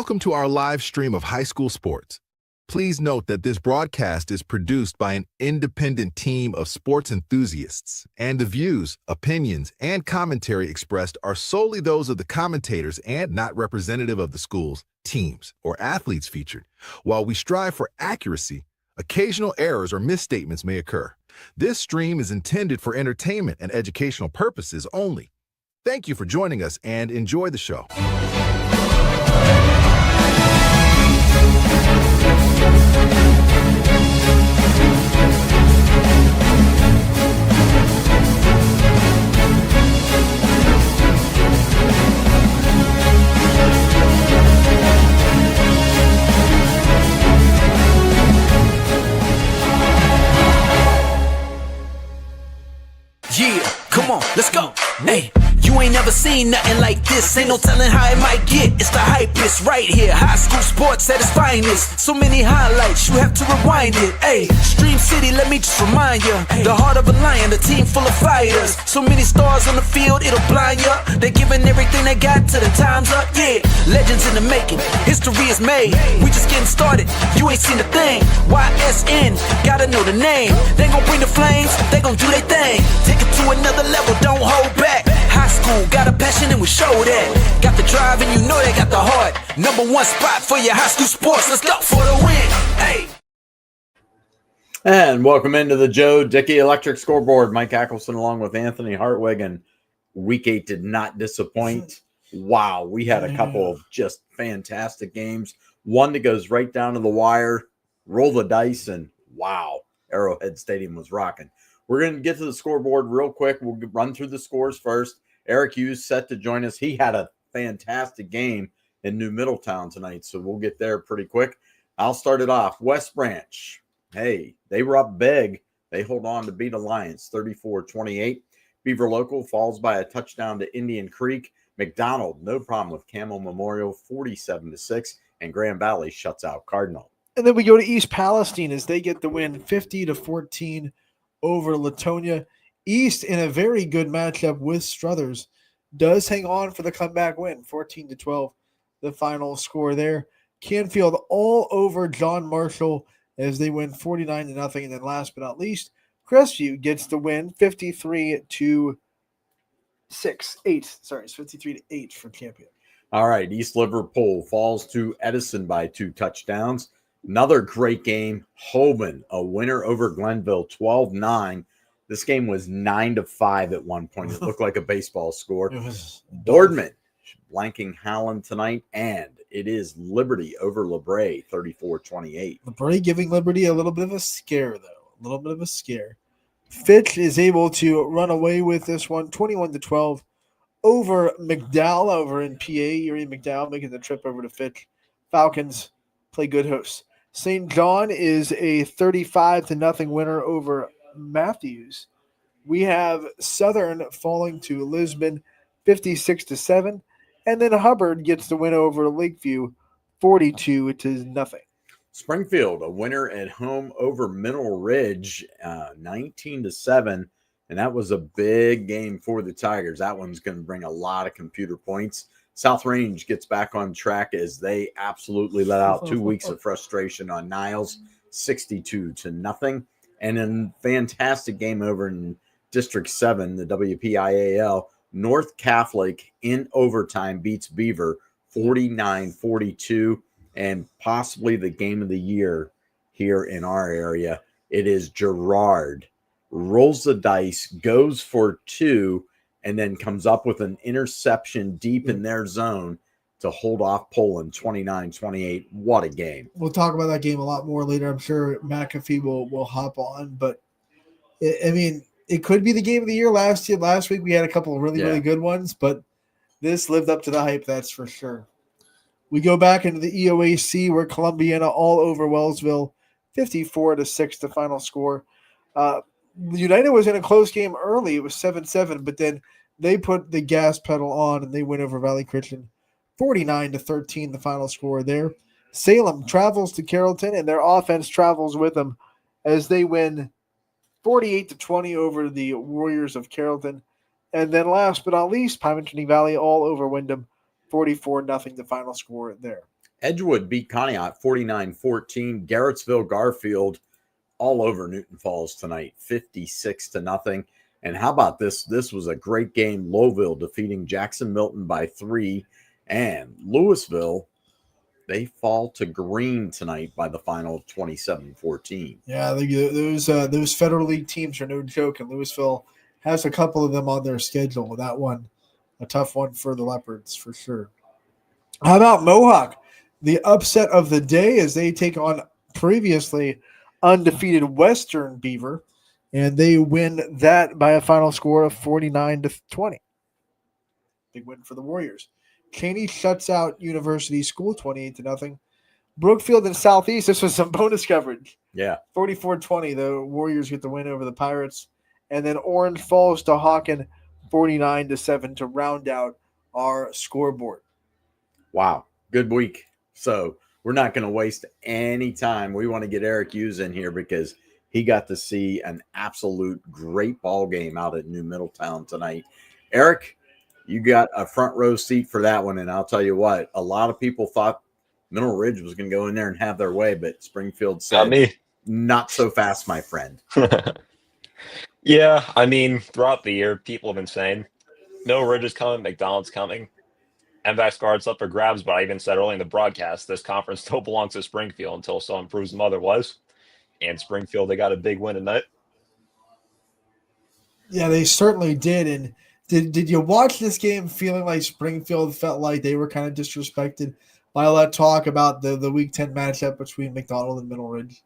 Welcome to our live stream of high school sports. Please note that this broadcast is produced by an independent team of sports enthusiasts, and the views, opinions, and commentary expressed are solely those of the commentators and not representative of the schools, teams, or athletes featured. While we strive for accuracy, occasional errors or misstatements may occur. This stream is intended for entertainment and educational purposes only. Thank you for joining us and enjoy the show. Yeah, come on, let's go. Hey, you ain't never seen nothing like this. Ain't no telling how it might get. It's the hypest right here. High school sports at its finest. So many highlights, you have to rewind it. Hey, Stream City, let me just remind you. The heart of a lion, the team full of fighters. So many stars on the field, it'll blind you. They're giving everything they got till the time's up. Yeah, legends in the making. History is made. We just getting started. You ain't seen a thing. YSN, gotta know the name. They gon' bring the flames, they gon' do their thing. Take it to another level, don't hold back. High school, got a passion and we show that. Got the drive and you know they got the heart. Number one spot for your high school sports. Let's go for the win. Hey. And welcome into the Joe Dickey Electric Scoreboard. Mike Ackelson along with Anthony Hartwig. And week 8 did not disappoint. Wow, we had a couple of just fantastic games. One that goes right down to the wire, roll the dice, and wow, Arrowhead Stadium was rocking. We're going to get to the scoreboard real quick. We'll run through the scores first. Eric Hughes set to join us. He had a fantastic game in New Middletown tonight, so we'll get there pretty quick. I'll start it off. West Branch, hey, they were up big. They hold on to beat Alliance 34-28. Beaver Local falls by a touchdown to Indian Creek. McDonald, no problem with Camel Memorial 47-6. And Grand Valley shuts out Cardinal. And then we go to East Palestine as they get the win 50-14 over Latonia. East, in a very good matchup with Struthers, does hang on for the comeback win, 14-12, the final score there. Canfield all over John Marshall as they win 49-0. And then last but not least, Crestview gets the win 53-8. Sorry, it's 53-8 for Champion. All right, East Liverpool falls to Edison by 2 touchdowns. Another great game. Hoban, a winner over Glenville, 12-9. This game was 9-5 at one point. It looked like a baseball score. Boardman blanking Howland tonight, and it is Liberty over LeBray, 34-28. LeBray giving Liberty a little bit of a scare, though. A little bit of a scare. Fitch is able to run away with this one, 21-12 over McDowell over in PA. Erie McDowell making the trip over to Fitch. Falcons play good hosts. St. John is a 35-0 winner over Matthews. We have Southern falling to Lisbon 56-7, and then Hubbard gets the win over Lakeview 42-0. Springfield, a winner at home over Mineral Ridge, 19-7, and that was a big game for the Tigers. That one's going to bring a lot of computer points. South Range gets back on track as they absolutely let out 2 weeks of frustration on Niles, 62-0. And a fantastic game over in District 7, the WPIAL. North Catholic in overtime beats Beaver 49-42, and possibly the game of the year here in our area. It is Gerard. Rolls the dice, goes for 2, and then comes up with an interception deep in their zone to hold off Poland 29-28. What a game. We'll talk about that game a lot more later. I'm sure McAfee will hop on, but it could be the game of the year. Last week we had a couple of really good ones, but this lived up to the hype, that's for sure. We go back into the EOAC where Columbiana all over Wellsville, 54-6 the final score. United was in a close game early. It was 7-7, but then they put the gas pedal on and they win over Valley Christian, 49-13 the final score there. Salem travels to Carrollton, and their offense travels with them as they win 48-20 over the Warriors of Carrollton. And then last but not least, Pymontree Valley all over Wyndham, 44-0 the final score there. Edgewood beat Conneaut 49-14. Garrettsville Garfield all over Newton Falls tonight, 56-0. And how about this? This was a great game. Lowville defeating Jackson Milton by 3. And Louisville, they fall to Green tonight by the final 27-14. Yeah, those Federal League teams are no joke, and Louisville has a couple of them on their schedule. That one, a tough one for the Leopards for sure. How about Mohawk? The upset of the day as they take on previously undefeated Western Beaver, and they win that by a final score of 49-20. Big win for the Warriors. Cheney shuts out University School 28-0. Brookfield and Southeast, this was some bonus coverage. Yeah. 44-20, the Warriors get the win over the Pirates. And then Orange falls to Hawken 49-7 to round out our scoreboard. Wow. Good week. So we're not going to waste any time. We want to get Eric Hughes in here because he got to see an absolute great ball game out at New Middletown tonight. Eric, you got a front row seat for that one. And I'll tell you what, a lot of people thought Mineral Ridge was going to go in there and have their way, but Springfield said, not so fast, my friend. Yeah, I mean, throughout the year, people have been saying Mineral Ridge is coming, McDonald's coming. MVAC's guard's up for grabs, but I even said early in the broadcast, this conference still belongs to Springfield until someone proves them otherwise. And Springfield, they got a big win tonight. Yeah, they certainly did. And did you watch this game feeling like Springfield felt like they were kind of disrespected by all that talk about the Week 10 matchup between McDonald and Mineral Ridge?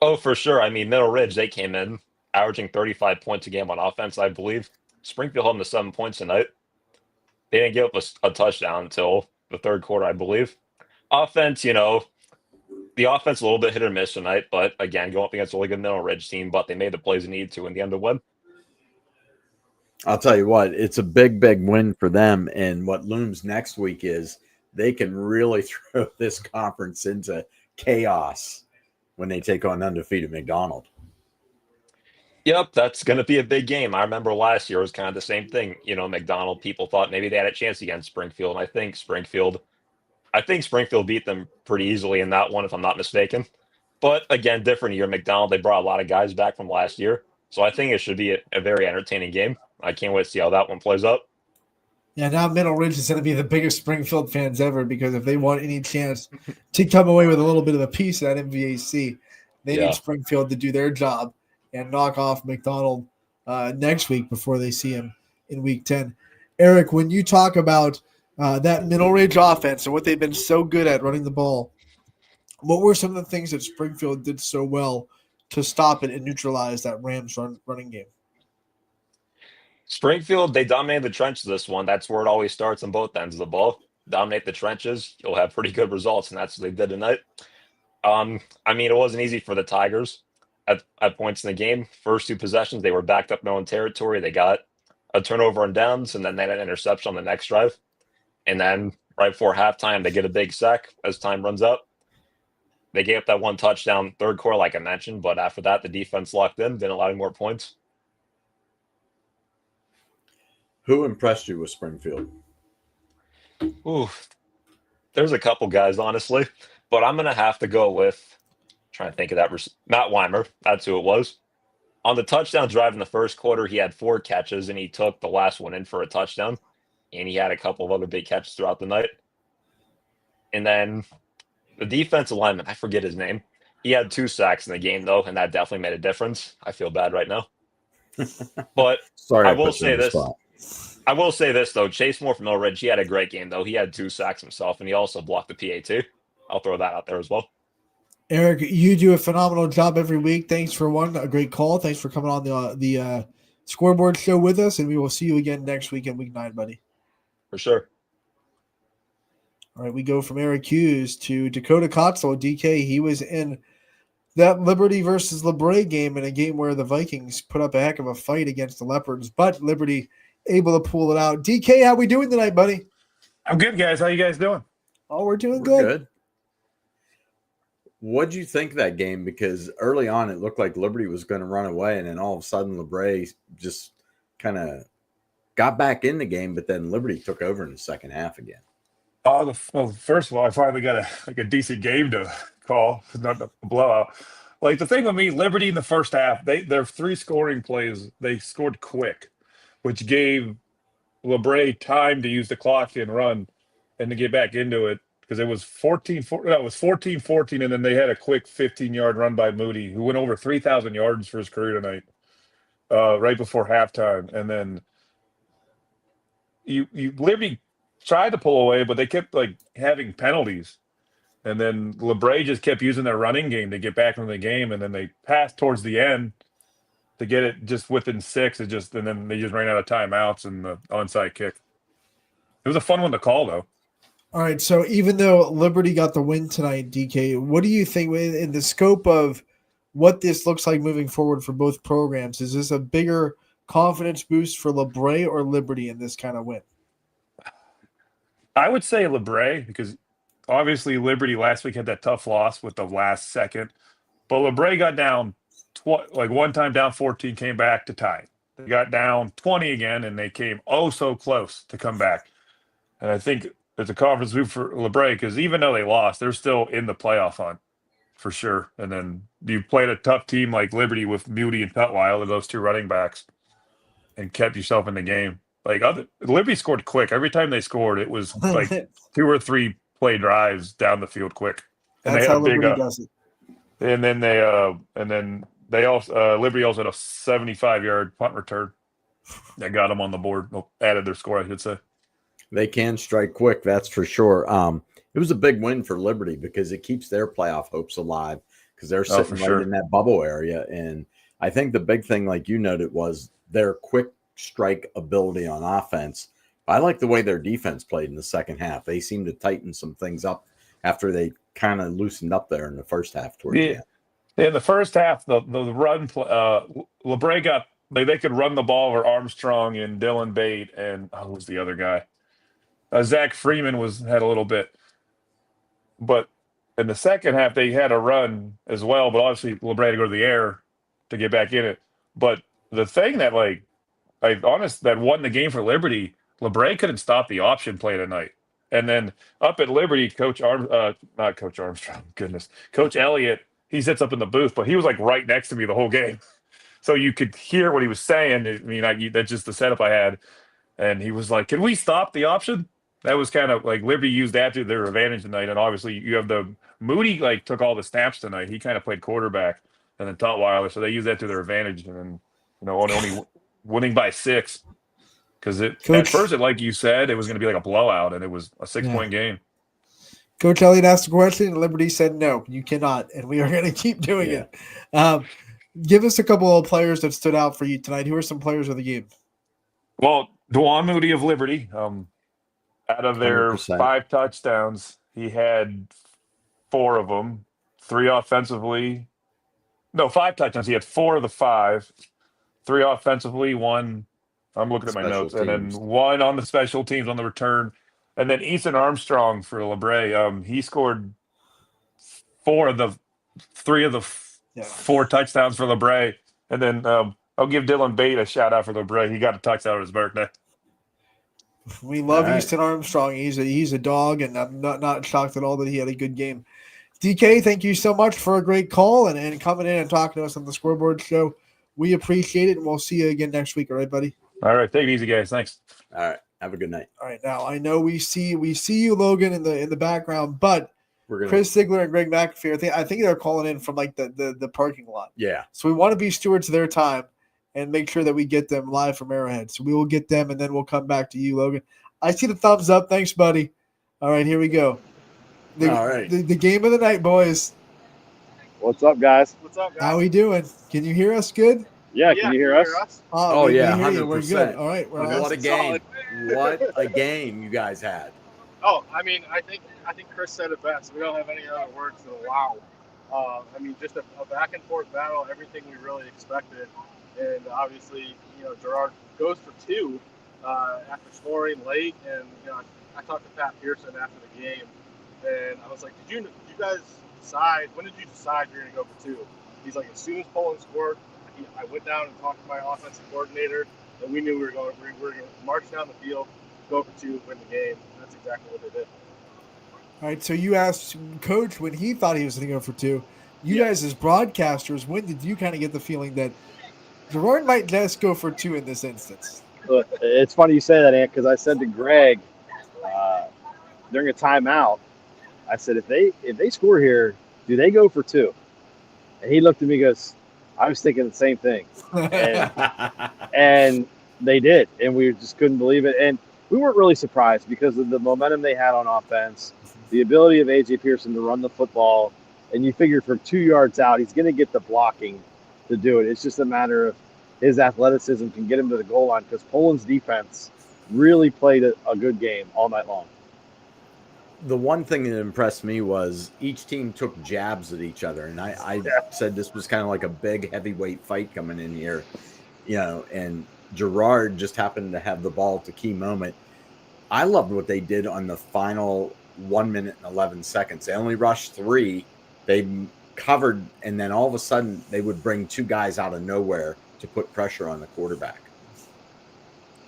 Oh, for sure. I mean, Mineral Ridge, they came in averaging 35 points a game on offense, I believe. Springfield held them to 7 points tonight. They didn't give up a touchdown until the third quarter, I believe. Offense, the offense a little bit hit or miss tonight, but again, going up against a really good Mineral Ridge team, but they made the plays they needed to in the end to win. I'll tell you what, it's a big, big win for them. And what looms next week is they can really throw this conference into chaos when they take on undefeated McDonald. Yep, that's going to be a big game. I remember last year was kind of the same thing. McDonald, people thought maybe they had a chance against Springfield. And I think Springfield beat them pretty easily in that one, if I'm not mistaken. But again, different year. McDonald, they brought a lot of guys back from last year. So I think it should be a very entertaining game. I can't wait to see how that one plays out. Yeah, now Mineral Ridge is going to be the biggest Springfield fans ever because if they want any chance to come away with a little bit of a piece of that MVAC, they need Springfield to do their job and knock off McDonald next week before they see him in Week 10. Eric, when you talk about that Mineral Ridge offense and what they've been so good at running the ball, what were some of the things that Springfield did so well to stop it and neutralize that Rams running game? Springfield, they dominated the trenches this one. That's where it always starts on both ends of the ball. Dominate the trenches, you'll have pretty good results, and that's what they did tonight. It wasn't easy for the Tigers at points in the game. First two possessions, they were backed up in their own territory. They got a turnover on downs, and then they had an interception on the next drive. And then right before halftime, they get a big sack as time runs out. They gave up that one touchdown third quarter, like I mentioned, but after that, the defense locked in, didn't allow any more points. Who impressed you with Springfield? Ooh, there's a couple guys, honestly, but I'm going to have to go with, trying to think of that, Matt Weimer. That's who it was. On the touchdown drive in the first quarter, he had 4 catches, and he took the last one in for a touchdown, and he had a couple of other big catches throughout the night. And then the defensive lineman, I forget his name. He had 2 sacks in the game, though, and that definitely made a difference. I feel bad right now. But Sorry, I will say this. I will say this, though. Chase Moore from Mill Ridge, he had a great game, though. He had 2 sacks himself, and he also blocked the PAT. I'll throw that out there as well. Eric, you do a phenomenal job every week. Thanks for a great call. Thanks for coming on the Scoreboard show with us, and we will see you again next week in Week 9, buddy. For sure. All right, we go from Eric Hughes to Dakota Kotzel. DK, he was in that Liberty versus LeBray game in a game where the Vikings put up a heck of a fight against the Leopards, but Liberty able to pull it out. DK, how we doing tonight, buddy? I'm good, guys. How you guys doing? Oh, we're doing We're good. good. What'd you think of that game? Because early on, it looked like Liberty was going to run away, and then all of a sudden, LeBray just kind of got back in the game, but then Liberty took over in the second half again. Well, first of all, I finally got a decent game to call, not a blowout. Like the thing with me, Liberty in the first half, their three scoring plays, they scored quick, which gave LeBray time to use the clock and run and to get back into it because it was 14-14, and then they had a quick 15-yard run by Moody, who went over 3,000 yards for his career tonight, right before halftime. And then you Liberty tried to pull away, but they kept like having penalties. And then LeBray just kept using their running game to get back into the game, and then they passed towards the end to get it just within 6. And then they just ran out of timeouts and the onside kick. It was a fun one to call, though. All right, so even though Liberty got the win tonight, DK, what do you think in the scope of what this looks like moving forward for both programs? Is this a bigger confidence boost for LeBray or Liberty in this kind of win? I would say LeBray, because obviously Liberty last week had that tough loss with the last second, but LeBray got down one time down 14, came back to tie. They got down 20 again, and they came so close to come back. And I think it's a confidence boost for LeBray because even though they lost, they're still in the playoff hunt for sure. And then you played a tough team like Liberty with Moody and Tutwiler, those two running backs, and kept yourself in the game. Liberty scored quick. Every time they scored, it was like 2 or 3 play drives down the field quick. And That's they had how Liberty does it. And then they also Liberty also had a 75-yard punt return that got them on the board. Added their score, I should say. They can strike quick, that's for sure. It was a big win for Liberty because it keeps their playoff hopes alive because they're sitting right in that bubble area. And I think the big thing, like you noted, was their quick strike ability on offense. I like the way their defense played in the second half. They seemed to tighten some things up after they kind of loosened up there in the first half towards the end. In the first half, the run LeBray got they could run the ball over Armstrong and Dylan Bate and who was the other guy? Zach Freeman had a little bit, but in the second half they had a run as well. But obviously LeBray had to go to the air to get back in it. But the thing that that won the game for Liberty, LeBray couldn't stop the option play tonight. And then up at Liberty, Coach Armstrong, goodness, Coach Elliott, he sits up in the booth, but he was like right next to me the whole game, so you could hear what he was saying. I mean, that's just the setup I had, and he was like, "Can we stop the option?" That was kind of like Liberty used that to their advantage tonight. And obviously, you have the Moody took all the snaps tonight. He kind of played quarterback, and then Tutwiler, so they used that to their advantage, and then only winning by 6. Because at first, like you said, it was going to be like a blowout, and it was a 6-point game. Coach Elliott asked a question, and Liberty said, no, you cannot, and we are going to keep doing it. Give us a couple of players that stood out for you tonight. Who are some players of the game? Well, Dwan Moody of Liberty, out of their 100%. 5 touchdowns, he had 4 of them, 3 offensively. No, 5 touchdowns. He had 4 of the 5, 3 offensively, 1. I'm looking at my notes. And then 1 on the special teams on the return. And then Ethan Armstrong for LeBray. He scored 3 of the 4 touchdowns for LeBray. And then I'll give Dylan Bate a shout out for LeBray. He got a touchdown on his birthday. We love Easton Armstrong. He's a dog, and I'm not shocked at all that he had a good game. DK, thank you so much for a great call and coming in and talking to us on the Scoreboard Show. We appreciate it, and we'll see you again next week. All right, buddy? All right. Take it easy, guys. Thanks. All right. Have a good night. All right. Now, I know we see you, Logan, in the background, but Chris Ziegler and Greg McAfee, I think they're calling in from the parking lot. Yeah. So we want to be stewards of their time and make sure that we get them live from Arrowhead. So we will get them, and then we'll come back to you, Logan. I see the thumbs up. Thanks, buddy. All right, here we go. All right. The game of the night, boys. What's up, guys? How we doing? Can you hear us good? Yeah, can you hear us? Oh, yeah, 100%. We're good. All right. What a game. What a game you guys had. Oh, I mean, I think Chris said it best. We don't have any other words than wow. I mean, just a back and forth battle, everything we really expected. And obviously, Gerard goes for 2 after scoring late. And, I talked to Pat Pearson after the game, and I was like, did you guys decide, when did you decide you're going to go for 2? He's like, as soon as Poland scored, I went down and talked to my offensive coordinator, and we knew we were going to march down the field, go for 2, win the game. That's exactly what they did. All right, so you asked Coach when he thought he was going to go for 2. You Yeah. guys, as broadcasters, when did you kind of get the feeling that Gerard might just go for 2 in this instance? Look, it's funny you say that, Ant, because I said to Greg uh, during a timeout, I said, if they score here, do they go for 2? And he looked at me and goes, I was thinking the same thing. And and they did, and we just couldn't believe it. And we weren't really surprised because of the momentum they had on offense, the ability of A.J. Pearson to run the football, and you figured from 2 yards out, he's going to get the blocking to do it. It's just a matter of his athleticism can get him to the goal line because Poland's defense really played a good game all night long. The one thing that impressed me was each team took jabs at each other. And I said this was kind of like a big heavyweight fight coming in here, and Gerard just happened to have the ball at the key moment. I loved what they did on the final 1 minute and 11 seconds. They only rushed 3. They covered, and then all of a sudden they would bring 2 guys out of nowhere to put pressure on the quarterback.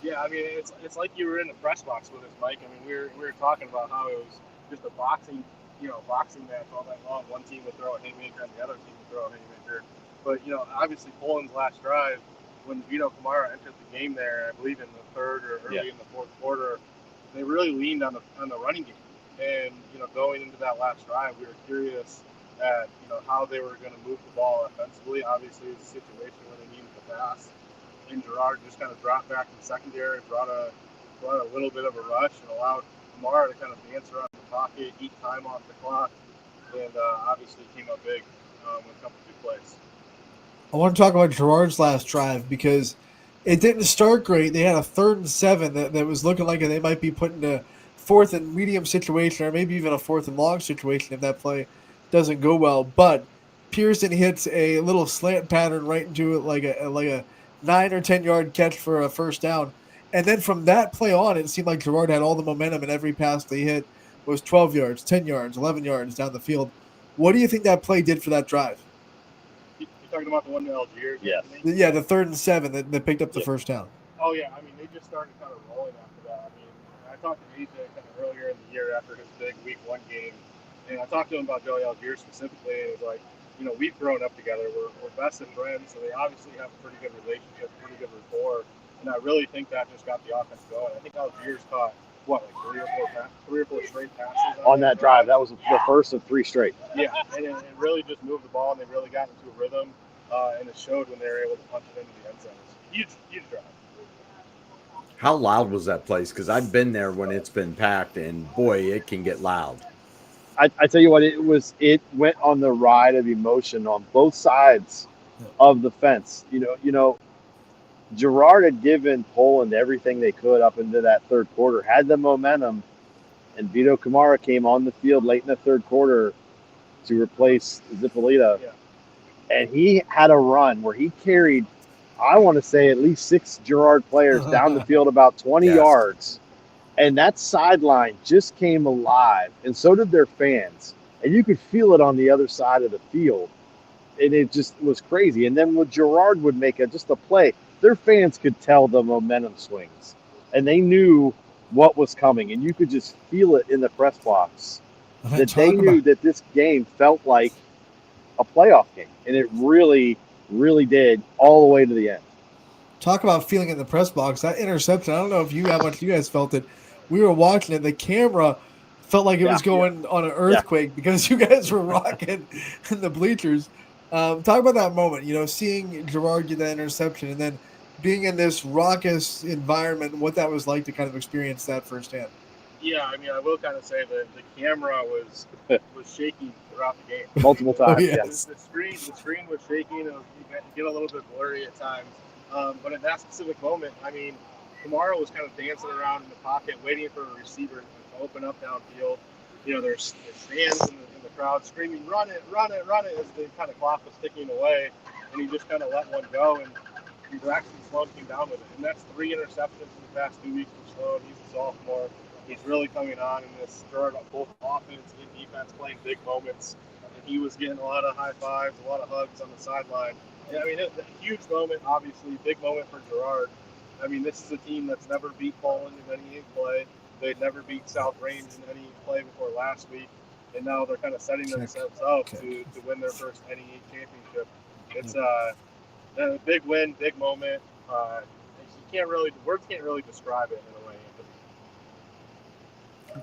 Yeah, I mean, it's like you were in the press box with us, Mike. I mean, we were talking about how it was just a boxing match all night long. One team would throw a haymaker and the other team would throw a haymaker. But, obviously Poland's last drive, when Vito Kamara entered the game there, I believe in the third or early in the fourth quarter, they really leaned on the running game. And, going into that last drive, we were curious at, how they were going to move the ball offensively. Obviously, it was a situation where they needed to pass. And Gerard just kind of dropped back in the secondary, brought a little bit of a rush, and allowed Kamara to kind of dance around the pocket, eat time off the clock, and obviously came up big with a couple big plays. I want to talk about Gerard's last drive because it didn't start great. They had a 3rd and 7 that was looking like they might be put in a 4th and medium situation, or maybe even a 4th and long situation if that play doesn't go well. But Pearson hits a little slant pattern right into it, like a 9 or 10 yard catch for a first down. And then from that play on, it seemed like Gerard had all the momentum, and every pass they hit was 12 yards, 10 yards, 11 yards down the field. What do you think that play did for that drive? You're talking about the one to Algiers? Yes. Yeah, the 3rd and 7 that picked up the first down. Oh, yeah. I mean, they just started kind of rolling after that. I mean, I talked to AJ kind of earlier in the year after his big week 1 game, and I talked to him about Joey Algiers specifically, and it was like, we've grown up together. We're best of friends, so they obviously have a pretty good relationship, pretty good rapport, and I really think that just got the offense going. I think Algiers caught, like 3 or 4 straight passes on that drive. That was the first of 3 straight. Yeah, and it really just moved the ball, and they really got into a rhythm, and it showed when they were able to punch it into the end zone. It was a huge drive. How loud was that place? Because I've been there when it's been packed, and boy, it can get loud. I tell you what, it went on the ride of emotion on both sides of the fence. Gerard had given Poland everything they could up into that 3rd quarter, had the momentum, and Vito Kamara came on the field late in the 3rd quarter to replace Zippolita. Yeah. And he had a run where he carried, I want to say, at least 6 Gerard players down the field about 20 yards. And that sideline just came alive, and so did their fans. And you could feel it on the other side of the field. And it just was crazy. And then when Gerard would make just a play, their fans could tell the momentum swings. And they knew what was coming. And you could just feel it in the press box. That they knew that this game felt like a playoff game. And it really, really did all the way to the end. Talk about feeling in the press box. That interception, I don't know how much you guys felt it. We were watching it. The camera felt like it was going on an earthquake because you guys were rocking in the bleachers. Talk about that moment, seeing Gerard get that interception and then being in this raucous environment, what that was like to kind of experience that firsthand. Yeah, I mean, I will kind of say that the camera was shaking throughout the game. Multiple times, yes. The screen was shaking. It was, you get a little bit blurry at times. But in that specific moment, I mean, Kamara was kind of dancing around in the pocket, waiting for a receiver to open up downfield. There's fans in the crowd screaming, run it, as the kind of clock was ticking away. And he just kind of let one go, and Braxton Sloan came down with it. And that's 3 interceptions in the past 2 weeks for Sloan. He's a sophomore. He's really coming on in this third, both offense and defense, playing big moments. And he was getting a lot of high fives, a lot of hugs on the sideline. Yeah, I mean, it's a huge moment, obviously, big moment for Gerard. I mean, this is a team that's never beat Poland in any play. They'd never beat South Range in any play before last week, and now they're kind of setting themselves up to win their first NE championship. It's a big win, big moment. Words can't really describe it in a way.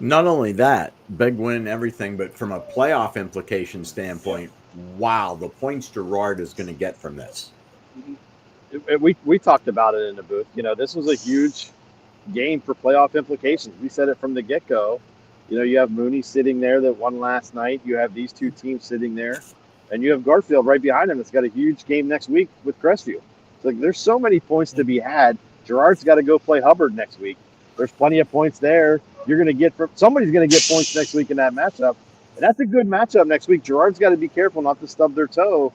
Not only that, big win, everything, but from a playoff implication standpoint, wow, the points Girard is going to get from this. We talked about it in the booth. This was a huge game for playoff implications. We said it from the get-go. You have Mooney sitting there that won last night. You have these two teams sitting there. And you have Garfield right behind him that's got a huge game next week with Crestview. So there's so many points to be had. Girard's got to go play Hubbard next week. There's plenty of points there. Somebody's going to get points next week in that matchup. And that's a good matchup next week. Girard's got to be careful not to stub their toe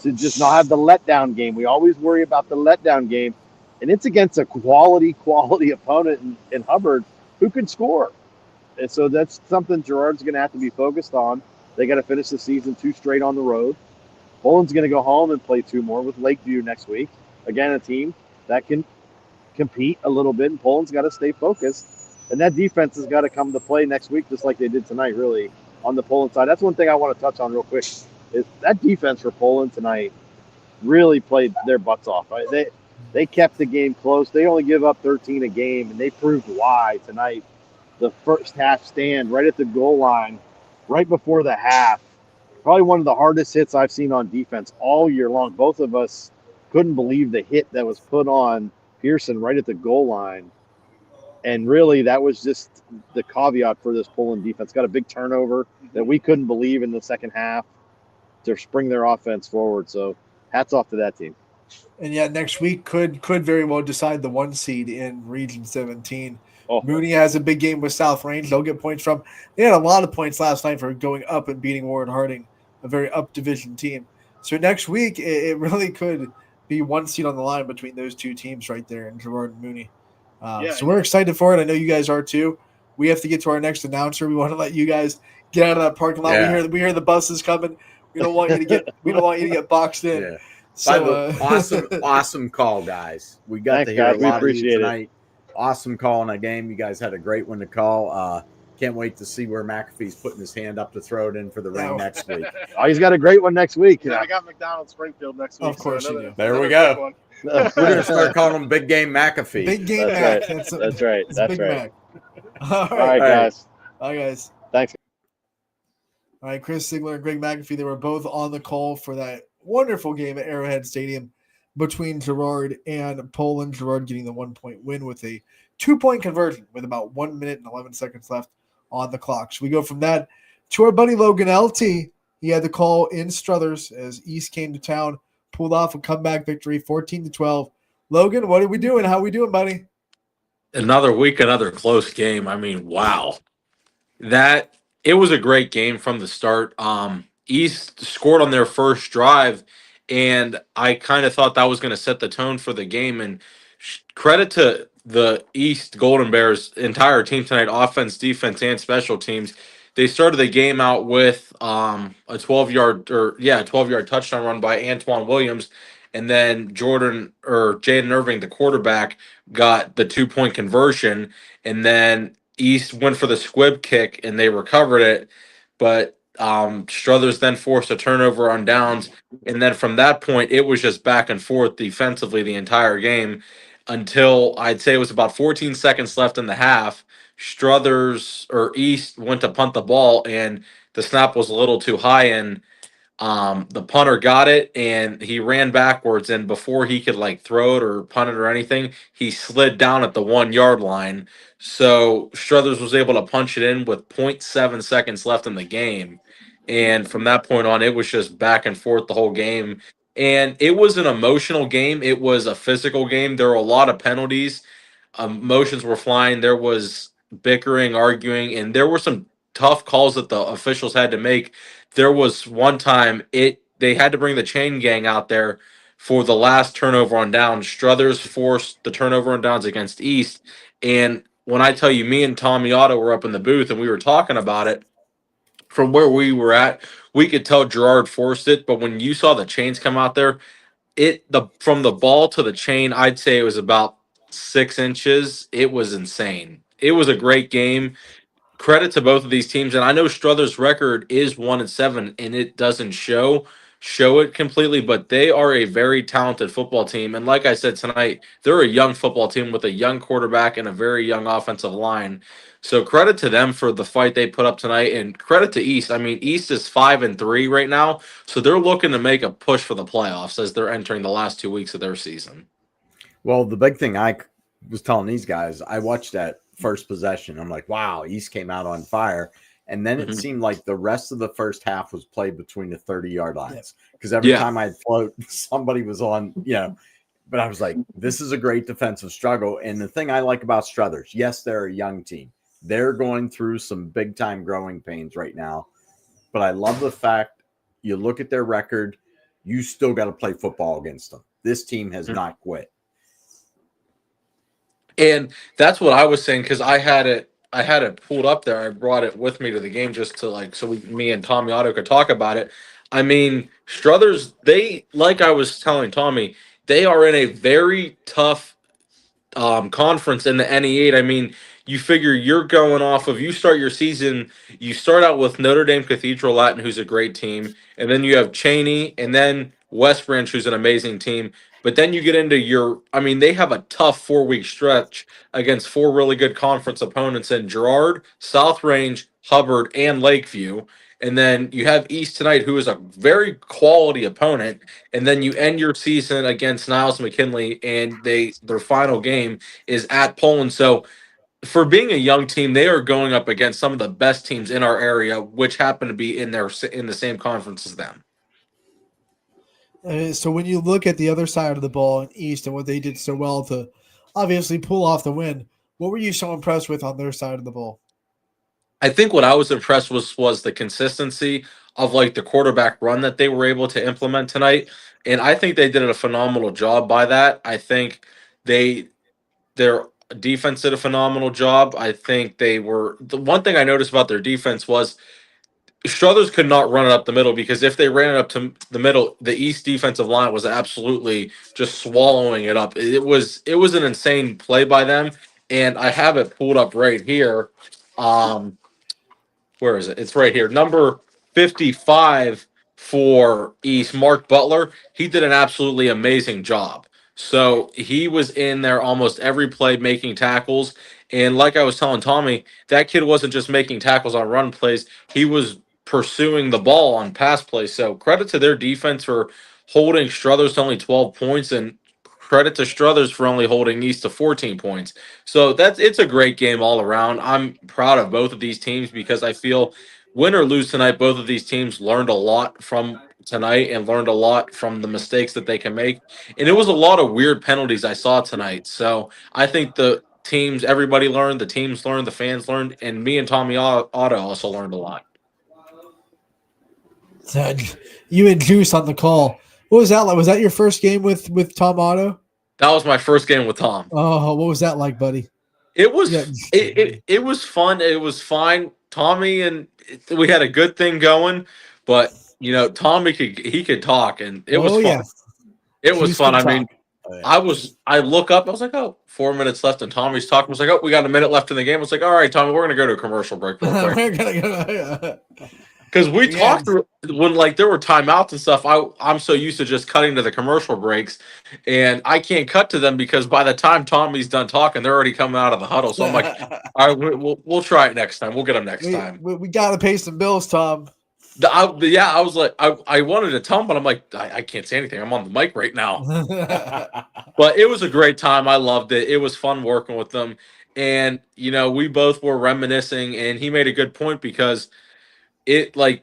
to just not have the letdown game. We always worry about the letdown game. And it's against a quality opponent in Hubbard who can score. And so that's something Girard's going to have to be focused on. They got to finish the season 2 straight on the road. Poland's going to go home and play 2 more with Lakeview next week. Again, a team that can compete a little bit, and Poland's got to stay focused. And that defense has got to come to play next week, just like they did tonight, really, on the Poland side. That's one thing I want to touch on real quick. Is that defense for Poland tonight really played their butts off. Right? They kept the game close. They only give up 13 a game, and they proved why tonight. The first half stand right at the goal line, right before the half. Probably one of the hardest hits I've seen on defense all year long. Both of us couldn't believe the hit that was put on Pearson right at the goal line. And really, that was just the caveat for this Poland defense. Got a big turnover that we couldn't believe in the second half to spring their offense forward. So hats off to that team. And yeah, next week could very well decide the 1 seed in Region 17. Oh. Mooney has a big game with South Range. They'll get points from. They had a lot of points last night for going up and beating Warren Harding, a very up division team. So next week, it really could be 1 seed on the line between those two teams right there in Girard and Mooney. So we're excited for it. I know you guys are too. We have to get to our next announcer. We want to let you guys get out of that parking lot. Yeah. We hear the buses coming. We don't want you to get boxed in. Yeah. So awesome call, guys. We got Thanks, to hear guys. a We lot of you appreciate it. tonight. Awesome call in that game. You guys had a great one to call. Can't wait to see where McAfee's putting his hand up to throw it in for the ring next week. Oh, he's got a great one next week. Yeah, I got McDonald's Springfield next week. Of course so you do. There we another go. big one. We're gonna start calling him Big Game McAfee. big game That's Mac. right. That's right. It's That's Big right. Mac. All All right. right, guys. Bye, guys. Thanks. All right, Chris Sigler and Greg McAfee, they were both on the call for that wonderful game at Arrowhead Stadium between Girard and Poland. Girard getting the 1-point win with a 2-point conversion with about 1 minute and 11 seconds left on the clock. So we go from that to our buddy Logan LT. He had the call in Struthers as East came to town, pulled off a comeback victory, 14-12. Logan, what are we doing? How are we doing, buddy? Another week, another close game. I mean, wow. It was a great game from the start. East scored on their first drive, and I kind of thought that was going to set the tone for the game. And credit to the East Golden Bears entire team tonight, offense, defense, and special teams. They started the game out with a 12-yard touchdown run by Antoine Williams, and then Jaden Irving, the quarterback, got the 2-point conversion, and then East went for the squib kick, and they recovered it, but Struthers then forced a turnover on downs, and then from that point, it was just back and forth defensively the entire game until I'd say it was about 14 seconds left in the half. East went to punt the ball, and the snap was a little too high, and the punter got it, and he ran backwards, and before he could throw it or punt it or anything, he slid down at the 1-yard line. So Struthers was able to punch it in with 0.7 seconds left in the game. And from that point on, it was just back and forth the whole game. And it was an emotional game. It was a physical game. There were a lot of penalties. Emotions were flying. There was bickering, arguing, and there were some tough calls that the officials had to make. There was one time they had to bring the chain gang out there for the last turnover on downs. Struthers forced the turnover on downs against East. And when I tell you, me and Tommy Otto were up in the booth and we were talking about it, from where we were at, we could tell Girard forced it. But when you saw the chains come out there, from the ball to the chain, I'd say it was about 6 inches. It was insane. it was a great game. Credit to both of these teams, and I know Struthers' record is 1-7, and it doesn't show it completely, but they are a very talented football team. And like I said tonight, they're a young football team with a young quarterback and a very young offensive line. So credit to them for the fight they put up tonight, and credit to East. I mean, East is 5-3 right now, so they're looking to make a push for the playoffs as they're entering the last 2 weeks of their season. Well, the big thing I was telling these guys, I watched that first possession. I'm like, wow, East came out on fire. And then it seemed like the rest of the first half was played between the 30-yard lines. Because every time I'd float, somebody was on, but I was like, this is a great defensive struggle. And the thing I like about Struthers, yes, they're a young team. They're going through some big-time growing pains right now. But I love the fact you look at their record, you still got to play football against them. This team has not quit. And that's what I was saying, because I had it pulled up there. I brought it with me to the game just to me and Tommy Otto could talk about it. I mean, Struthers, like I was telling Tommy, they are in a very tough conference in the NE8. I mean, you figure you're going off of, you start your season, you start out with Notre Dame Cathedral Latin, who's a great team, and then you have Cheney, and then West Branch, who's an amazing team. But then you get into they have a tough 4-week stretch against 4 really good conference opponents in Girard, South Range, Hubbard, and Lakeview. And then you have East tonight, who is a very quality opponent. And then you end your season against Niles McKinley, and their final game is at Poland. So for being a young team, they are going up against some of the best teams in our area, which happen to be in the same conference as them. So when you look at the other side of the ball in East and what they did so well to obviously pull off the win, what were you so impressed with on their side of the ball? I think what I was impressed with was the consistency of the quarterback run that they were able to implement tonight. And I think they did a phenomenal job by that. I think their defense did a phenomenal job. I think the one thing I noticed about their defense was Struthers could not run it up the middle, because if they ran it up to the middle, the East defensive line was absolutely just swallowing it up. It was an insane play by them, and I have it pulled up right here. Where is it? It's right here. Number 55 for East, Mark Butler. He did an absolutely amazing job. So he was in there almost every play making tackles. And like I was telling Tommy, that kid wasn't just making tackles on run plays. He was pursuing the ball on pass plays. So credit to their defense for holding Struthers to only 12 points, and credit to Struthers for only holding East to 14 points. So it's a great game all around. I'm proud of both of these teams, because I feel win or lose tonight, both of these teams learned a lot from tonight and learned a lot from the mistakes that they can make. And it was a lot of weird penalties I saw tonight. So I think everybody learned, the teams learned, the fans learned, and me and Tommy Otto also learned a lot. You and Juice on the call. What was that like? Was that your first game with Tom Otto? That was my first game with Tom. Oh, what was that like, buddy? It was it was fun. It was fine. Tommy we had a good thing going, but Tommy could talk, and it was fun. Yeah. It was fun. I mean, I look up, I was like, 4 minutes left, and Tommy's talking. I was like, we got a minute left in the game. I was like, all right, Tommy, we're gonna go to a commercial break real quick. We're gonna go. Because we talked when there were timeouts and stuff. I'm so used to just cutting to the commercial breaks, and I can't cut to them because by the time Tommy's done talking, they're already coming out of the huddle. So I'm like, all right, we'll try it next time. We'll get them next time. We got to pay some bills, Tom. I was like, I wanted to tell him, but I'm like, I can't say anything. I'm on the mic right now. But it was a great time. I loved it. It was fun working with them, and we both were reminiscing, and he made a good point, because like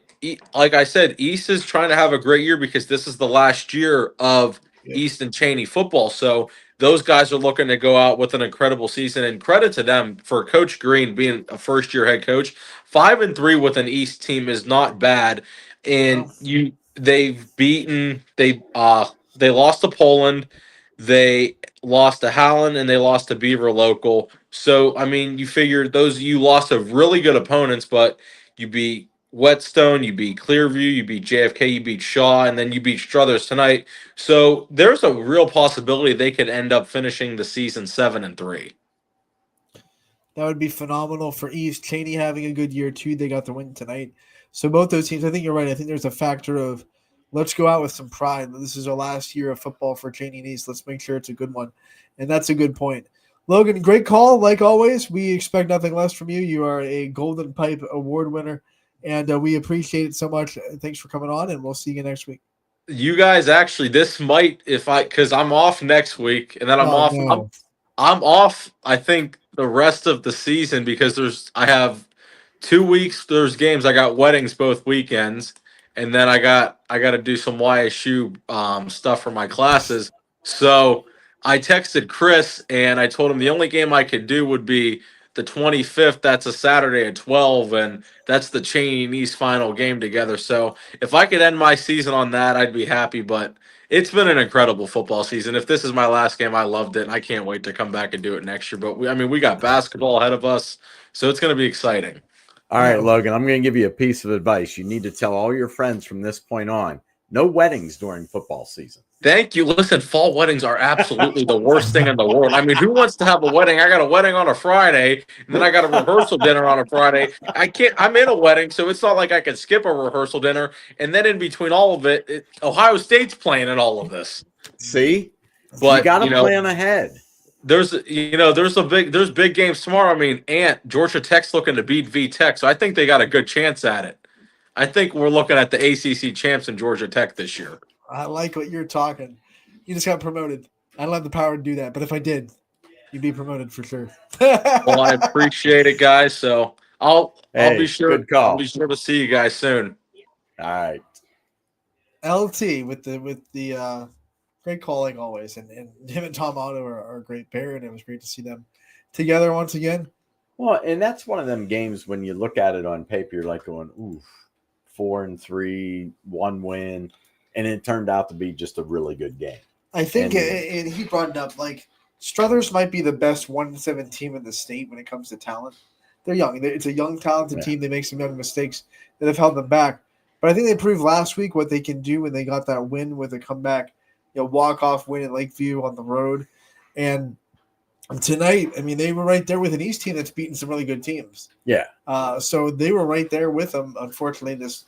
I said, East is trying to have a great year because this is the last year of East and Cheney football. So those guys are looking to go out with an incredible season, and credit to them for Coach Green being a first-year head coach. 5-3 with an East team is not bad, and they lost to Poland, they lost to Howland, and they lost to Beaver Local. So I mean, you figure you lost to really good opponents, but you beat Whetstone, you beat Clearview, you beat JFK, you beat Shaw, and then you beat Struthers tonight. So there's a real possibility they could end up finishing the season 7-3. That would be phenomenal for East. Cheney having a good year too. They got the win tonight. So both those teams, I think you're right. I think there's a factor of let's go out with some pride. This is our last year of football for Cheney and East. Let's make sure it's a good one. And that's a good point. Logan, great call. Like always, we expect nothing less from you. You are a Golden Pipe Award winner, and we appreciate it so much. Thanks for coming on, and we'll see you next week. You guys actually, this might, because I'm off next week, and then I'm Oh, off. no. I'm off. I think the rest of the season because I have 2 weeks. There's games. I got weddings both weekends, and then I got to do some YSU stuff for my classes. So I texted Chris and I told him the only game I could do would be the 25th. That's a Saturday at 12, and that's the Cheney and East final game together. So if I could end my season on that, I'd be happy. But it's been an incredible football season. If this is my last game, I loved it, and I can't wait to come back and do it next year. But we got basketball ahead of us, so it's going to be exciting. All right, Logan, I'm going to give you a piece of advice. You need to tell all your friends from this point on, no weddings during football season. Thank you. Listen, fall weddings are absolutely the worst thing in the world. I mean, who wants to have a wedding? I got a wedding on a Friday, and then I got a rehearsal dinner on a Friday. I'm in a wedding, so it's not like I can skip a rehearsal dinner. And then in between all of it, Ohio State's playing in all of this. See? But you got to plan ahead. There's big games tomorrow. I mean, Georgia Tech's looking to beat VTech, so I think they got a good chance at it. I think we're looking at the ACC champs in Georgia Tech this year. I like what you're talking. You just got promoted. I don't have the power to do that, but if I did, you'd be promoted for sure. Well, I appreciate it, guys. So I'll be sure. Good call. I'll be sure to see you guys soon. All right. LT with the great call like always, and him and Tom Otto are a great pair, and it was great to see them together once again. Well, and that's one of them games when you look at it on paper, you're like going, oof, 4-3, 1 win. And it turned out to be just a really good game. I think and he brought it up, like, Struthers might be the best 1-7 team in the state when it comes to talent. They're young. It's a young, talented team. They make some young mistakes that have held them back. But I think they proved last week what they can do when they got that win with a comeback, walk-off win at Lakeview on the road. And tonight, I mean, they were right there with an East team that's beaten some really good teams. Yeah. So they were right there with them. Unfortunately, just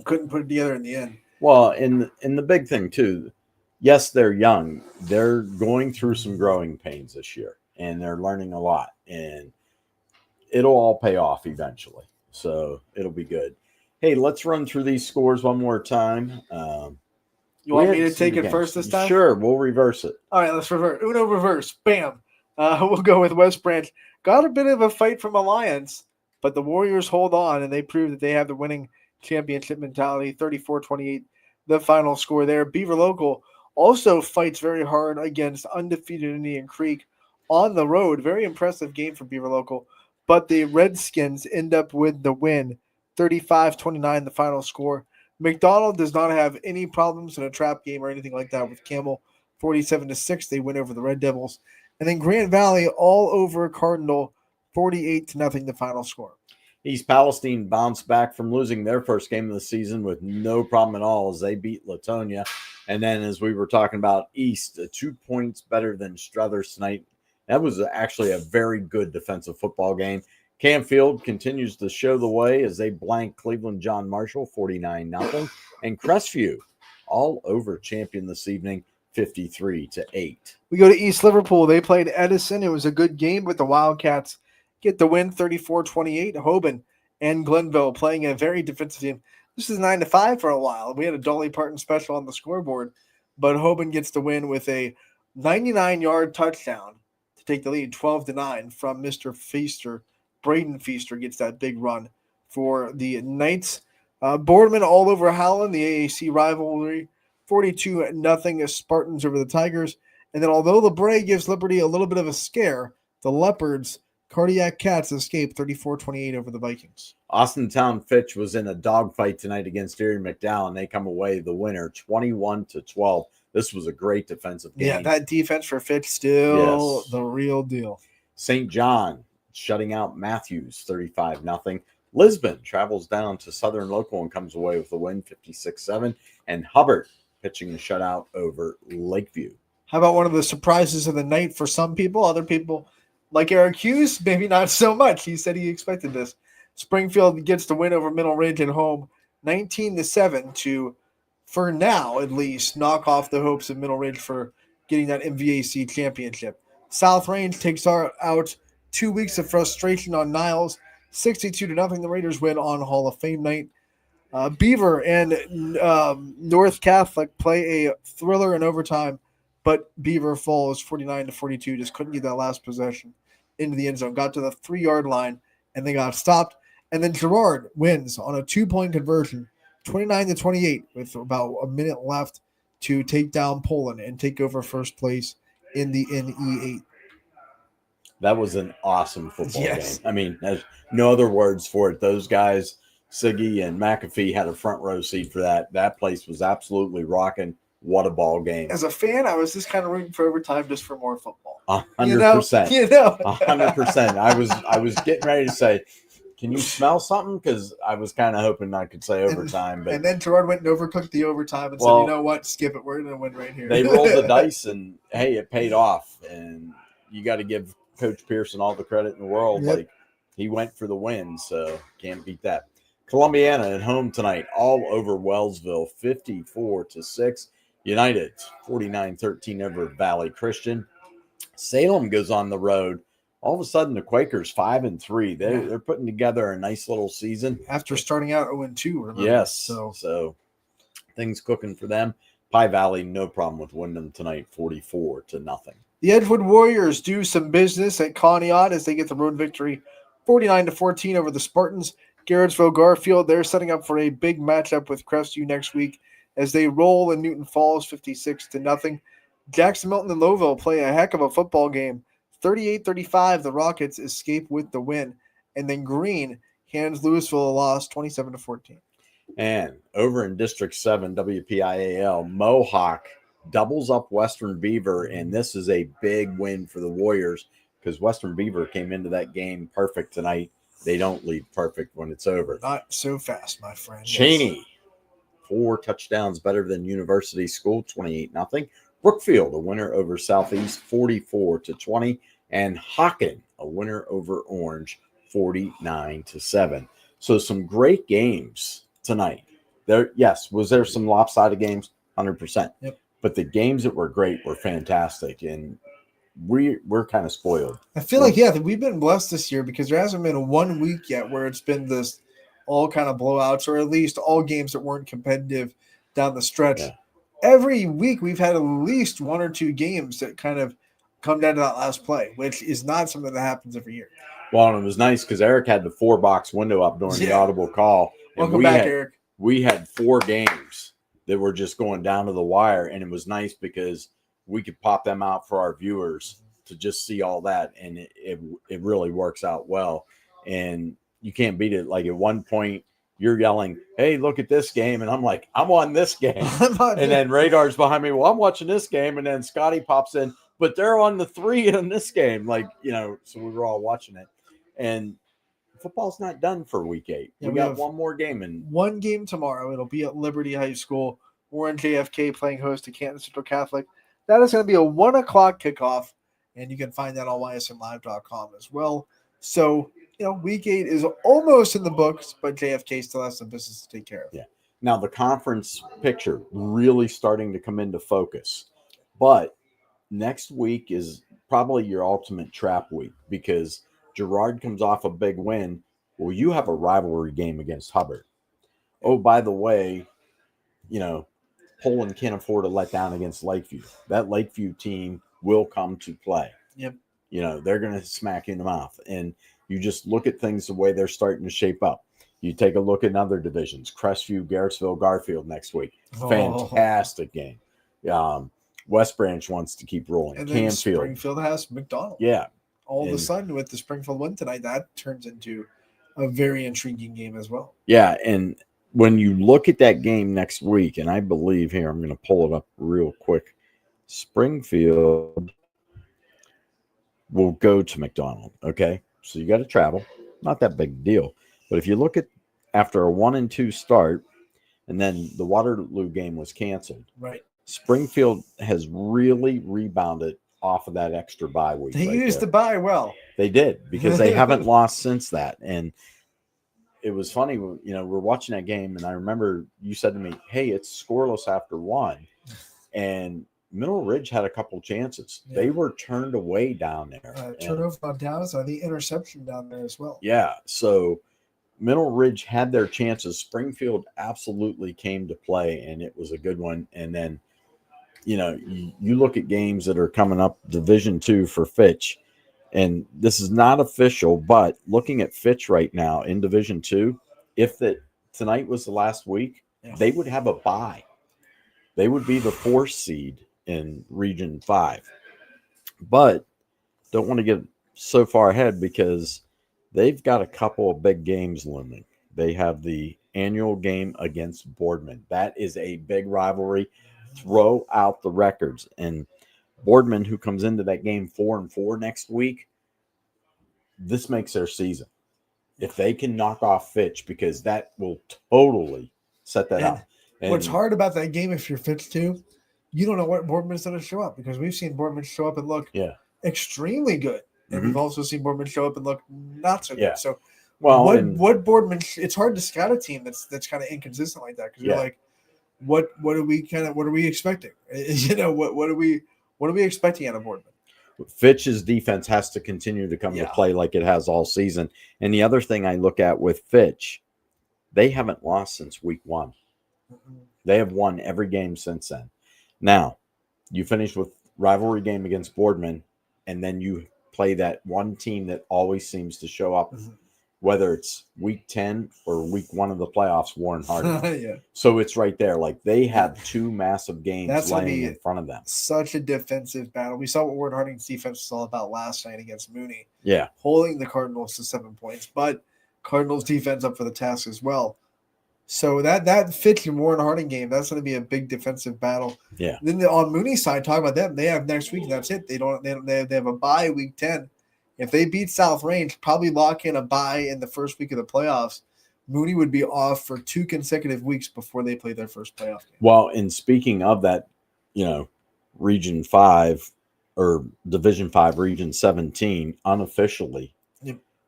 couldn't put it together in the end. Well, in the big thing, too, yes, they're young. They're going through some growing pains this year, and they're learning a lot. And it'll all pay off eventually. So it'll be good. Hey, let's run through these scores one more time. You want me to take it first this time? Sure, we'll reverse it. All right, let's reverse. Uno reverse. Bam. We'll go with West Branch. Got a bit of a fight from Alliance, but the Warriors hold on, and they prove that they have the winning championship mentality. 34-28, the final score there. Beaver Local also fights very hard against undefeated Indian Creek on the road. Very impressive game for Beaver Local, but the Redskins end up with the win. 35-29, the final score. McDonald does not have any problems in a trap game or anything like that with Campbell. 47-6, they win over the Red Devils. And then Grant Valley all over Cardinal, 48-0, the final score. East Palestine bounced back from losing their first game of the season with no problem at all as they beat Latonia. And then as we were talking about East, 2 points better than Struthers tonight. That was actually a very good defensive football game. Canfield continues to show the way as they blank Cleveland John Marshall 49-0. And Crestview all over champion this evening 53-8. We go to East Liverpool. They played Edison. It was a good game, but the Wildcats get the win 34-28. Hoban and Glenville playing a very defensive team. This is 9-5 for a while. We had a Dolly Parton special on the scoreboard, but Hoban gets the win with a 99-yard touchdown to take the lead 12-9 from Mr. Feaster. Braden Feaster gets that big run for the Knights. Boardman all over Howland, the AAC rivalry. 42-0 Spartans over the Tigers. And then although the Bray gives Liberty a little bit of a scare, the Leopards, Cardiac Cats, escape 34-28 over the Vikings. Austintown Fitch was in a dogfight tonight against Erie McDowell, and they come away the winner 21-12. This was a great defensive game. Yeah, that defense for Fitch still the real deal. St. John shutting out Matthews 35-0. Lisbon travels down to Southern Local and comes away with a win 56-7. And Hubbard pitching a shutout over Lakeview. How about one of the surprises of the night for some people? Other people Like Eric Hughes, maybe not so much. He said he expected this. Springfield gets the win over Middle Ridge at home, 19-7 to, for now at least, knock off the hopes of Middle Ridge for getting that MVAC championship. South Range takes out 2 weeks of frustration on Niles, 62-0. The Raiders win on Hall of Fame night. Beaver and North Catholic play a thriller in overtime, but Beaver falls 49-42. Just couldn't get that last possession into the end zone. Got to the 3-yard line, and they got stopped. And then Girard wins on a 2-point conversion, 29-28, with about a minute left to take down Poland and take over first place in the NE8. That was an awesome football Yes. game. I mean, there's no other words for it. Those guys, Siggy and McAfee, had a front row seat for that. That place was absolutely rocking. What a ball game. As a fan, I was just kind of rooting for overtime just for more football. 100%. You know? 100%. I was getting ready to say, can you smell something? Because I was kind of hoping I could say overtime. And then Gerard went and overcooked the overtime and said, you know what? Skip it. We're going to win right here. They rolled the dice, and, hey, it paid off. And you got to give Coach Pearson all the credit in the world. Yep. Like, he went for the win, so can't beat that. Columbiana at home tonight, all over Wellsville, 54-6. United, 49-13 over Valley Christian. Salem goes on the road. All of a sudden, the Quakers 5-3. They're putting together a nice little season after starting out 0-2. Remember? Yes, so things cooking for them. Pie Valley, no problem with winning them tonight, 44-0. The Edgewood Warriors do some business at Conneaut as they get the road victory, 49-14 over the Spartans. Garrettsville Garfield, they're setting up for a big matchup with Crestview next week as they roll in Newton Falls 56-0. Jackson Milton and Lowville play a heck of a football game. 38-35, the Rockets escape with the win. And then Green hands Louisville a loss, 27-14. And over in District 7, WPIAL, Mohawk doubles up Western Beaver, and this is a big win for the Warriors because Western Beaver came into that game perfect tonight. They don't leave perfect when it's over. Not so fast, my friend. Cheney, 4 touchdowns better than University School, 28-0. Brookfield, a winner over Southeast, 44-20. And Hockin, a winner over Orange, 49-7. So some great games tonight. Was there some lopsided games? 100%. Yep. But the games that were great were fantastic, and we're kind of spoiled. I feel like, we've been blessed this year because there hasn't been 1 week yet where it's been this all kind of blowouts, or at least all games that weren't competitive down the stretch. Yeah. Every week we've had at least 1 or 2 games that kind of come down to that last play, which is not something that happens every year. Well, and it was nice because Eric had the 4-box window up during the audible call. Welcome back, Eric. We had 4 games that were just going down to the wire, and it was nice because we could pop them out for our viewers to just see all that, and it really works out well. And you can't beat it. Like at one point, you're yelling, hey, look at this game. And I'm like, I'm on this game. And then Radar's behind me. Well, I'm watching this game. And then Scotty pops in, but they're on the 3 in this game. Like, so we were all watching it. And football's not done for week 8. Yeah, we got one more game. And 1 game tomorrow. It'll be at Liberty High School. Warren JFK playing host to Canton Central Catholic. That is going to be a 1 o'clock kickoff. And you can find that on ysmlive.com as well. So, week 8 is almost in the books, but JFK still has some business to take care of. Yeah. Now, the conference picture really starting to come into focus. But next week is probably your ultimate trap week because Girard comes off a big win. Well, you have a rivalry game against Hubbard. Oh, by the way, Poland can't afford to let down against Lakeview. That Lakeview team will come to play. Yep. They're going to smack you in the mouth. And you just look at things the way they're starting to shape up. You take a look at other divisions, Crestview, Garrettsville, Garfield next week. Fantastic game. West Branch wants to keep rolling. And then Canfield. Springfield has McDonald. Yeah. All of a sudden, with the Springfield win tonight, that turns into a very intriguing game as well. Yeah, and when you look at that game next week, and I believe here, I'm going to pull it up real quick. Springfield will go to McDonald, okay? So you got to travel. Not that big a deal. But if you look at after a 1-2 start, and then the Waterloo game was canceled. Right. Springfield has really rebounded off of that extra bye week. They right used there. the bye well. They did, because they haven't lost since that. And it was funny, we're watching that game, and I remember you said to me, hey, it's scoreless after 1. And Mineral Ridge had a couple chances. Yeah. They were turned away down there. Turnover on downs, I think interception down there as well. Yeah. So Mineral Ridge had their chances. Springfield absolutely came to play, and it was a good one. And then, you look at games that are coming up, Division II for Fitch, and this is not official, but looking at Fitch right now in Division II, if tonight was the last week, they would have a bye. They would be the 4th seed in Region 5. But don't want to get so far ahead, because they've got a couple of big games looming. They have the annual game against Boardman. That is a big rivalry. Throw out the records. And Boardman, who comes into that game 4-4 next week, this makes their season. If they can knock off Fitch, because that will totally set that up. And what's hard about that game, if you're Fitch too, you don't know what Boardman's going to show up, because we've seen Boardman show up and look extremely good. And we've also seen Boardman show up and look not so good. So what Boardman, it's hard to scout a team that's kind of inconsistent like that, because you're like, what are we expecting? What are we expecting out of Boardman? Fitch's defense has to continue to come to play like it has all season. And the other thing I look at with Fitch, they haven't lost since week 1. They have won every game since then. Now, you finish with rivalry game against Boardman, and then you play that one team that always seems to show up, whether it's week 10 or week 1 of the playoffs, Warren Harding. So it's right there. Like, they have 2 massive games laying in front of them. Such a defensive battle. We saw what Warren Harding's defense was all about last night against Mooney. Yeah. Holding the Cardinals to 7 points, but Cardinals defense up for the task as well. So that Fitch and Warren Harding game, that's going to be a big defensive battle. Yeah. Then on Mooney's side, talking about them, they have next week, and that's it. They have a bye week 10. If they beat South Range, probably lock in a bye in the first week of the playoffs. Mooney would be off for 2 consecutive weeks before they play their first playoff game. Well, and speaking of that, Region 5 or Division 5, Region 17, unofficially,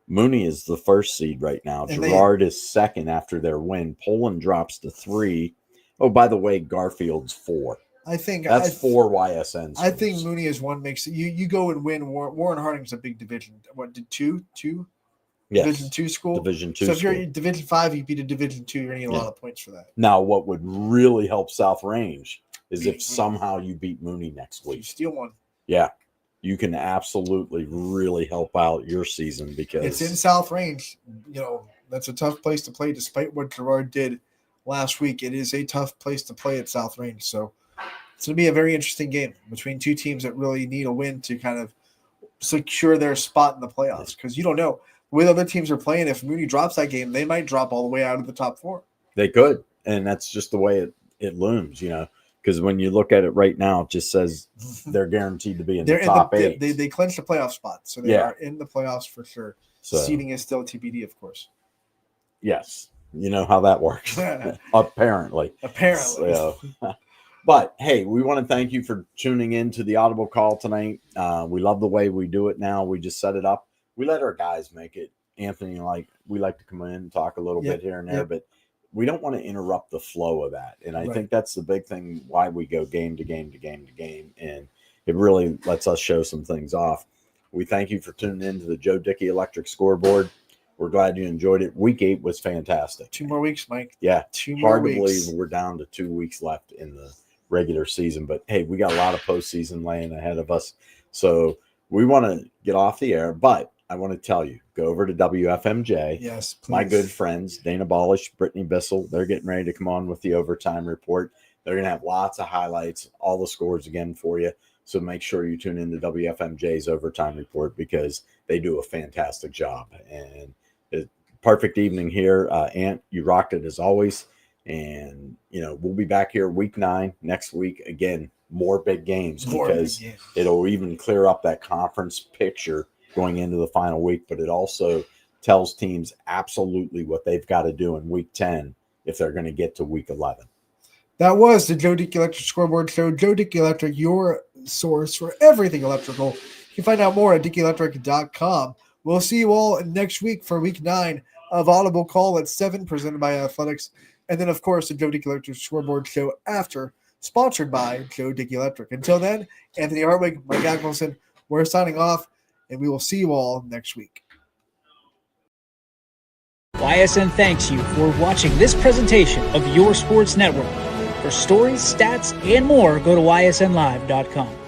Mooney is the 1st seed right now. And Girard is 2nd after their win. Poland drops to 3. Oh, by the way, Garfield's 4. I think that's 4 YSNs. I think Mooney is 1. Makes you go and win. Warren Harding's a big division. What did 2? Yes. Division 2 school. Division 2. So if you're in Division 5, you beat a Division 2. You're gonna get a lot of points for that. Now, what would really help South Range is if somehow you beat Mooney next week. You steal one. Yeah, you can absolutely really help out your season, because it's in South Range. That's a tough place to play. Despite what Girard did last week, it is a tough place to play at South Range. So it's going to be a very interesting game between 2 teams that really need a win to kind of secure their spot in the playoffs, because you don't know the way the other teams are playing. If Mooney drops that game, they might drop all the way out of the top 4. They could, and that's just the way it looms, because when you look at it right now, it just says they're guaranteed to be in the top 8. They clinched the playoff spot, so they are in the playoffs for sure. So, seeding is still TBD, of course. Yes, you know how that works. Apparently. So, but hey, we want to thank you for tuning in to the Audible Call tonight. We love the way we do it now. We just set it up. We let our guys make it. Anthony, we like to come in and talk a little bit here and there, but we don't want to interrupt the flow of that. And I think that's the big thing why we go game to game to game to game. And it really lets us show some things off. We thank you for tuning in to the Joe Dickey Electric Scoreboard. We're glad you enjoyed it. Week 8 was fantastic. 2 more weeks, Mike. Yeah. 2 more weeks. Hard to believe we're down to 2 weeks left in the regular season. But, hey, we got a lot of postseason laying ahead of us. So we want to get off the air. But I want to tell you, go over to WFMJ. Yes, please. My good friends, Dana Ballish, Brittany Bissell, they're getting ready to come on with the overtime report. They're going to have lots of highlights, all the scores again for you. So make sure you tune in to WFMJ's overtime report, because they do a fantastic job. And perfect evening here. Ant, you rocked it as always. And, we'll be back here week 9 next week. Again, more big games, because it'll even clear up that conference picture going into the final week, but it also tells teams absolutely what they've got to do in week 10 if they're going to get to week 11. That was the Joe Dickey Electric Scoreboard Show. Joe Dickey Electric, your source for everything electrical. You can find out more at DickeyElectric.com. We'll see you all next week for week 9 of Audible Call at 7, presented by Athletics. And then, of course, the Joe Dickey Electric Scoreboard Show after, sponsored by Joe Dickey Electric. Until then, Anthony Hartwig, Mike Ackelson, we're signing off, and we will see you all next week. YSN thanks you for watching this presentation of Your Sports Network. For stories, stats, and more, go to ysnlive.com.